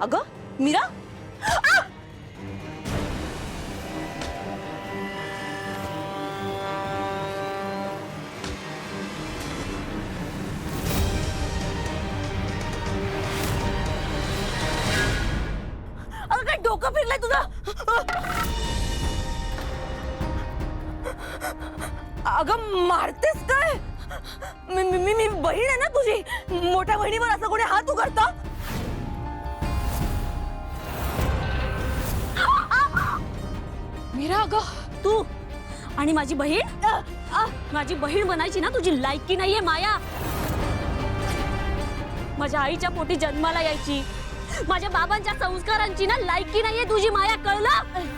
अगं मीरा, अगं काय डोकं फिरलंय तुझं? अगं मारतेस काय? मी बहीण आहे ना तुझी. मोठ्या बहिणीवर असं कोणी हात उघडतं? मीरा अगं तू आणि माझी बहीण, माझी बहीण बनायची ना तुझी लायकी नाहीये माया. माझ्या आईच्या पोटी जन्माला यायची, माझ्या बाबांच्या संस्कारांची ना लायकी नाहीये तुझी माया, कळलं?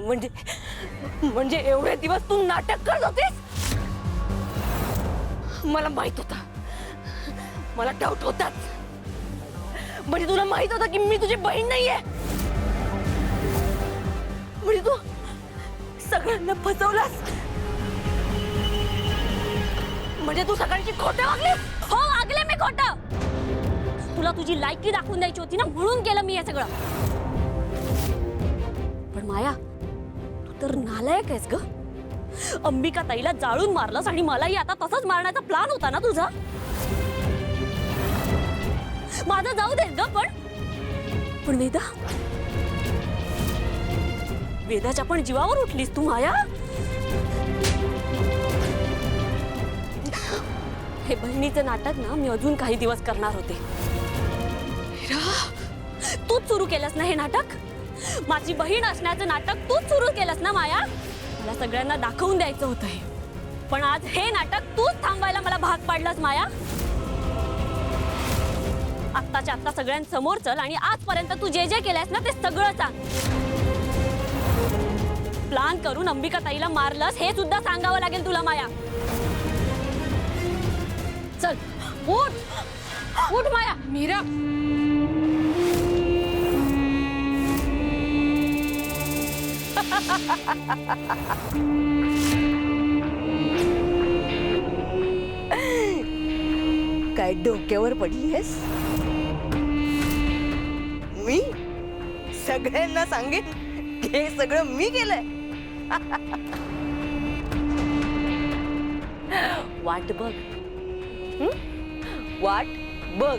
म्हणजे म्हणजे एवढे दिवस तू नाटक करत होतीस? मला माहित होता, मला डाऊट होताच. म्हणजे तुला माहित होतं की मी तुझी बहीण नाहीये. म्हणजे तू सगळ्यांना फसवलास. म्हणजे तू सगळ्यांची खोटं वागलीस. हो वागले मी खोटं. तुला तुझी लायकी दाखवून द्यायची होती ना, म्हणून केलं मी हे सगळं. पण माया, तू तर नालायक आहेस ग. अंबिका ताईला जाळून मारलंस आणि मलाही आता तसंच मारण्याचा प्लॅन होता ना तुझा. माझं जाऊ दे ग, पण वेदा, वेदाच्या पण जीवावर उठलीस तू माया. हे बहिणीचं नाटक ना मी अजून काही दिवस करणार होते. तूच सुरू केलंस ना हे नाटक. माझी बहीण असण्याचं नाटक तूच सुरू केलंस ना माया. मला सगळ्यांना दाखवून द्यायचं होतं हे, पण आज हे नाटक तूच थांबवायला मला भाग पाडलंस माया. आत्ताच्या आत्ता सगळ्यांसमोर चल आणि आजपर्यंत तू जे जे केलंयस ना ते सगळं सांग. प्लान करून अंबिका ताईला मारलंस हे सुद्धा सांगावं लागेल तुला माया. चल उठ उठ माया. मीरा काय डोक्यावर पडलीयस? मी सगळ्यांना सांगेन हे सगळं मी केलंय. वाट बघ, वाट बघ.